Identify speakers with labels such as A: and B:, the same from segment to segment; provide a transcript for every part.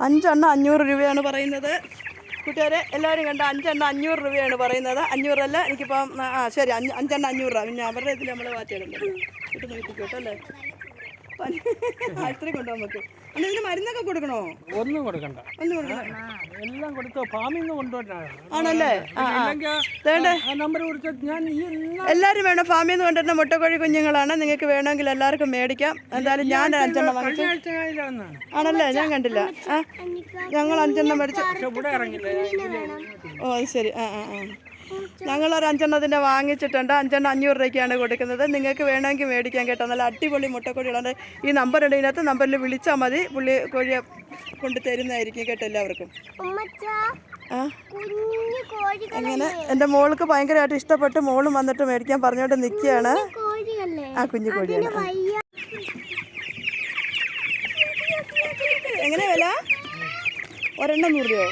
A: 5 500 രൂപയാണ് പറയുന്നത്. കൂട്ടുകാരെ എല്ലാവരും കണ്ട 5 500 രൂപയാണ് പറയുന്നത്. 500 അല്ല, എനിക്കിപ്പം ശരി 5 500 രൂപ. പിന്നെ അവരുടെ ഇതിൽ നമ്മൾ മാറ്റിയിടുന്നത് കിട്ടുന്ന കിട്ടിക്കോട്ടോ അല്ലേ. ആശുപത്രി കൊണ്ടുപോകാൻ നമുക്ക്. അല്ല, ഇതിന് മരുന്നൊക്കെ കൊടുക്കണോ?
B: ഒന്നും കൊടുക്കണ്ട, എല്ലാം കൊടുത്തോ. ഫാമിൽ നിന്ന് കൊണ്ടുവരാണ്
A: ആണല്ലേ.
B: നമ്പർ കൊടുത്ത ഞാൻ
A: എല്ലാവരും വേണം. ഫാമിൽ നിന്ന് കൊണ്ടുവരുന്ന മുട്ടക്കോഴി കുഞ്ഞുങ്ങളാണ്. നിങ്ങൾക്ക് വേണമെങ്കിൽ എല്ലാവർക്കും മേടിക്കാം. എന്തായാലും ഞാൻ 5 എണ്ണം വാങ്ങിച്ചു. ആണല്ലേ, ഞാൻ കണ്ടില്ല. ഞങ്ങൾ 5 എണ്ണം മേടിച്ചു. ഓ അത് ശരി. ഞങ്ങളൊരു 5 എണ്ണത്തിൻ്റെ വാങ്ങിച്ചിട്ടുണ്ട്. 5 എണ്ണം 500 രൂപയ്ക്കാണ് കൊടുക്കുന്നത്. നിങ്ങൾക്ക് വേണമെങ്കിൽ മേടിക്കാൻ കേട്ടോ. നല്ല അടിപൊളി മുട്ടക്കോഴികളുണ്ട്. ഈ നമ്പറുണ്ട്, ഇതിനകത്ത് നമ്പറിൽ വിളിച്ചാൽ മതി. പുള്ളി കോഴിയെ കൊണ്ട് തരുന്നതായിരിക്കും കേട്ടോ എല്ലാവർക്കും. അങ്ങനെ എൻ്റെ മോൾക്ക് ഭയങ്കരമായിട്ട് ഇഷ്ടപ്പെട്ട് മോളും വന്നിട്ട് മേടിക്കാൻ പറഞ്ഞുകൊണ്ട് നിൽക്കുകയാണ്. കുഞ്ഞു കോഴിയാണ്. എങ്ങനെ വില? ഒരെണ്ണം 100 രൂപയോ?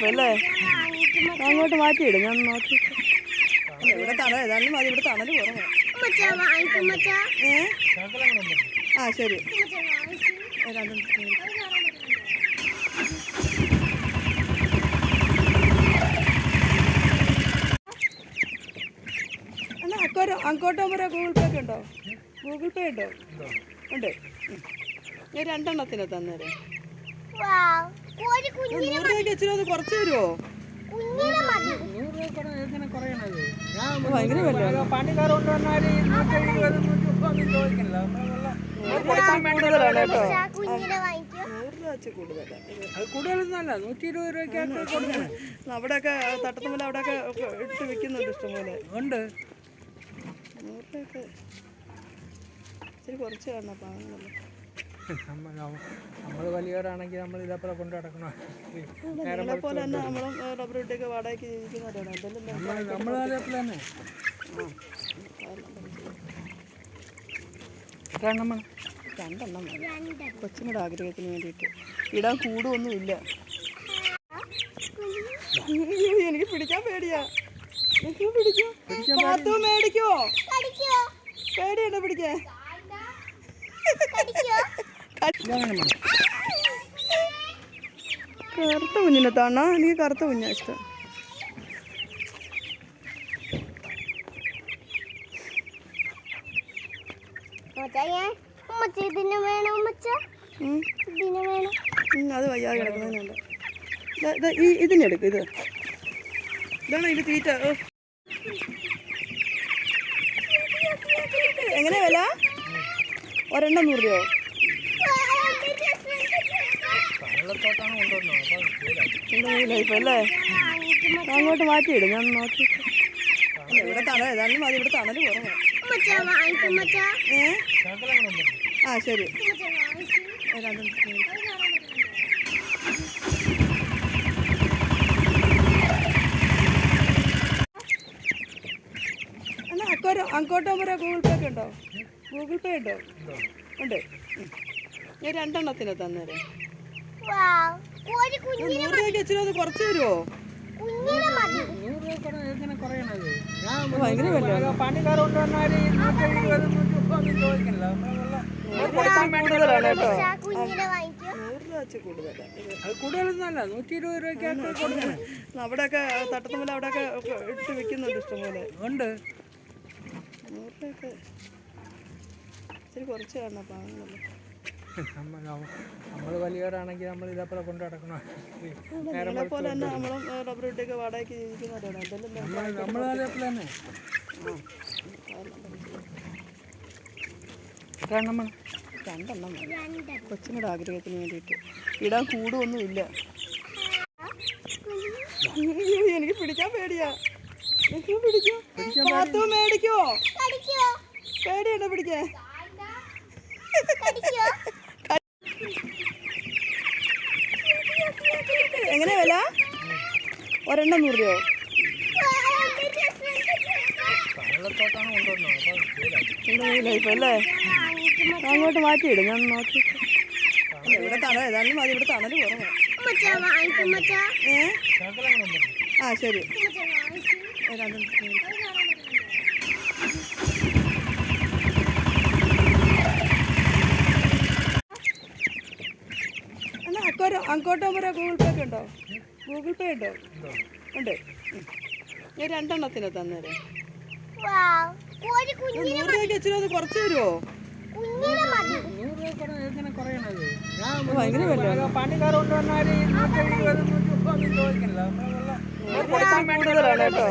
A: അല്ലേ, അങ്ങോട്ട് മാറ്റിയിടും. ഞാൻ നോക്കി ഇവിടെ തണൽ ഏതായാലും മതി. ഇവിടെ തണൽ കുറവാണ്. ശരി. അങ്ങോട്ടോമ്പര ഗൂഗിൾ പേ ഒക്കെ ഉണ്ടോ? ഗൂഗിൾ പേ ഉണ്ടോ? ഉണ്ട്. ഞാൻ 2 എണ്ണത്തിന് തന്നേരം. 100 രൂപയ്ക്ക് വെച്ചിട്ട് കുറച്ച് തരുമോ? ഭയങ്കര കൂടുതലാണ് കേട്ടോ. 100 രൂപ
B: കൂടുതലൊന്നല്ല, 120 രൂപയ്ക്ക്.
A: അവിടെയൊക്കെ തട്ടത്തുമ്പോൾ അവിടെയൊക്കെ ഇട്ട് വിൽക്കുന്നുണ്ട് ഇഷ്ടംപോലെ
B: ഉണ്ട്.
A: 100 രൂപയൊക്കെ ഇച്ചിരി കുറച്ച് കാണണം പാവങ്ങളല്ലേ.
B: നമ്മൾ വലിയവരാണെങ്കിൽ നമ്മൾ ഇതേപോലെ കൊണ്ടു നടക്കണം.
A: പോലെ തന്നെ നമ്മളും റബ്ബർ ഇട്ടൊക്കെ വാടകയ്ക്ക് ജീവിക്കുന്നവരാണ്.
B: നമ്മൾ അതേപോലെ തന്നെ.
A: 2 എണ്ണം കൊച്ചുങ്ങളുടെ ആഗ്രഹത്തിന് വേണ്ടിയിട്ട്. ഇടാൻ കൂടുമൊന്നുമില്ല. എനിക്ക് പിടിക്കാൻ പേടിയാ. മേടിക്കോ? പേടിയുണ്ടോ പിടിക്കാൻ? കറുത്ത കുഞ്ഞിനെ താണോ? എനിക്ക് കറുത്ത കുഞ്ഞാ ഇഷ്ടം. അത് വയ്യാതെ കിടക്കുന്നതിനുണ്ട്. ഇതിനെടുക്കും. ഇതാണ് ഇതിന് തീറ്റ. എങ്ങനെയാ വില? ഒരെണ്ണം 100 രൂപയോ? അല്ലേ, അങ്ങോട്ട് മാറ്റിയിടും. ഞാൻ നോക്കി ഇവിടെ തണൽ ഏതായാലും മതി. ഇവിടെ തണൽ കുറവാണ്. ശരി. അങ്ങോട്ടോമ്പര ഗൂഗിൾ പേ ഒക്കെ ഉണ്ടോ? ഗൂഗിൾ പേ ഉണ്ടോ? ഉണ്ട്. ഞാൻ 2 എണ്ണത്തിന് തന്നേരം. 100 രൂപയ്ക്ക് വെച്ചിട്ട് കുറച്ച് തരുമോ? ഭയങ്കര കൂടുതലാണ് കേട്ടോ. 100 രൂപ
B: കൂടുതലൊന്നല്ല, 120 രൂപയ്ക്ക്.
A: അവിടെയൊക്കെ തട്ടത്തുമ്പോൾ അവിടെയൊക്കെ ഇട്ട് വിൽക്കുന്നുണ്ട് ഇഷ്ടംപോലെ
B: ഉണ്ട്.
A: 100 രൂപയൊക്കെ ഇച്ചിരി കുറച്ച് കാണണം പാവങ്ങളല്ലേ.
B: നമ്മൾ വലിയവരാണെങ്കിൽ നമ്മൾ ഇതേപോലെ കൊണ്ടു നടക്കണം.
A: പോലെ തന്നെ നമ്മളും റബ്ബർ ഇട്ടൊക്കെ വാടകയ്ക്ക് ജീവിക്കുന്നവരാണ്.
B: നമ്മൾ അതേപോലെ തന്നെ.
A: 2 എണ്ണം കൊച്ചുങ്ങളുടെ ആഗ്രഹത്തിന് വേണ്ടിയിട്ട്. ഇടാൻ കൂടുമൊന്നുമില്ല. എനിക്ക് പിടിക്കാൻ പേടിയാ. മേടിക്കോ? പേടിയുണ്ടോ പിടിക്കാൻ? എങ്ങനെയാ വില? ഒരെണ്ണം 100 രൂപയോ? അല്ലേ, അങ്ങോട്ട് മാറ്റിയിടും. ഞാൻ നോക്കി ഇവിടെ തണൽ ഏതായാലും മതി. ഇവിടെ തണൽ കുറവാണ്. ശരി. അങ്ങോട്ട് പോകുമ്പോൾ ഗൂഗിൾ പേ ഒക്കെ ഉണ്ടോ? ഗൂഗിൾ പേ ഉണ്ടോ? ഉണ്ട്. ഞാൻ 2 എണ്ണത്തിന് തന്നേരം. 100 രൂപയ്ക്ക് ഇച്ചിരി ഒന്ന് കുറച്ച് തരുമോ? ഭയങ്കര
B: പണിക്കാർ കൊണ്ടുവന്നാൽ 120-130 ചോദിക്കില്ല.
A: കൂടുതലാണ് കേട്ടോ.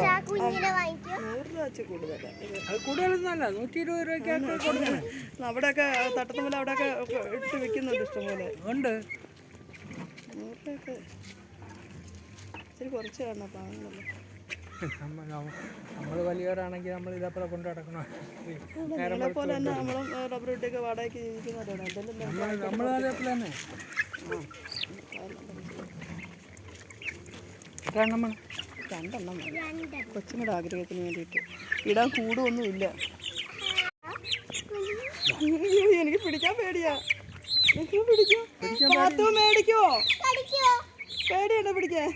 A: 100 രൂപ വെച്ച് കൂടുതലാണ്.
B: അത് കൂടുതലൊന്നുമല്ല, 120 രൂപയ്ക്കൊക്കെ കൊടുക്കണം.
A: അവിടെയൊക്കെ തട്ടത്തുമ്പോൾ അവിടെയൊക്കെ ഇട്ട് വിൽക്കുന്നുണ്ട് ഇഷ്ടംപോലെ.
B: ഉണ്ട്.
A: 100 രൂപയൊക്കെ ഇച്ചിരി കുറച്ച് കാണണം പാങ്ങല്ലോ.
B: നമ്മൾ വലിയവരാണെങ്കിൽ നമ്മൾ ഇതേപോലെ കൊണ്ട് നടക്കണം.
A: നിങ്ങളെ പോലെ തന്നെ നമ്മളും റബ്ബർ വെട്ടിയൊക്കെ വാടകയ്ക്ക് ജീവിക്കുന്നവരാണ്. എന്തെങ്കിലും
B: നമ്മൾ അതേപോലെ തന്നെ
A: രണ്ടെണ്ണം കൊച്ചുങ്ങളുടെ ആഗ്രഹത്തിന് വേണ്ടിയിട്ട് ഇടാൻ കൂടുമൊന്നുമില്ല. എനിക്ക് പിടിക്കാൻ പേടിയാ. എനിക്ക് പിടിക്കോ? മേടിക്കോ? പേടിയുണ്ടോ പിടിക്കാൻ?